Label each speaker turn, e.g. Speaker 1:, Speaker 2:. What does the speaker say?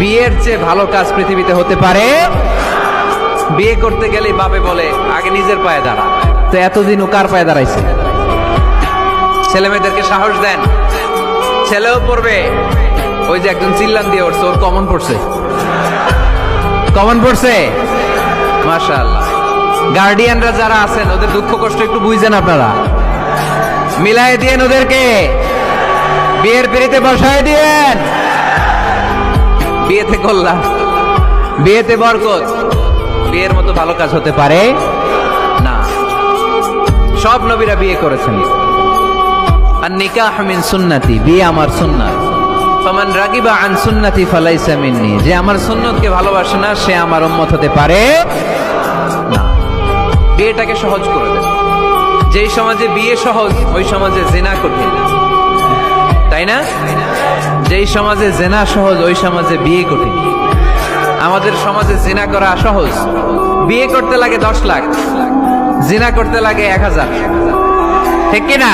Speaker 1: বিয়ের চেয়ে ভালো কাজ পৃথিবীতে হতে পারে? বিয়ে করতে গেলেই বাপে বলে আগে নিজের পায়ে দাঁড়া। তো এতদিন ও কার পায়ে দাঁড়াইছে? ছেলে মেয়েদেরকে সাহস দেন, ছেলেও পড়বে। ওই যে একজন চিল্লান দিয়ে উঠছে, ওর কমন পড়ছে, কমন পড়ছে। মাশাআল্লাহ। গার্ডিয়ানরা যারা আছেন ওদের দুঃখ কষ্ট একটু বুঝছেন আপনারা, মিলাই দিয়েন ওদেরকে, বিয়ের পিড়িতে বসায় দিয়েন। বিয়েতে কল্যাণ, বিয়েতে বরকত। বিয়ের মতো ভালো কাজ হতে পারে না। সব নবীরা বিয়ে করেছেন। আর নিকাহ মিন সুন্নতি, বিয়ে আমার সুন্নাত। ফামান রাগিবা আন সুন্নতি ফালাইসা মিন্নি, যে আমার সুন্নতকে ভালোবাসে না সে আমার উম্মত হতে পারে না। বিয়েটাকে সহজ করে দেন। যেই সমাজে বিয়ে সহজ ওই সমাজে জিনা কঠিন, তাই না? যেই সমাজে জিনা সহজ ওই সমাজে বিয়ে কঠিন। আমাদের সমাজে জিনা করা সহজ, বিয়ে করতে লাগে 10 লাখ, জিনা করতে লাগে 1000, ঠিক কিনা?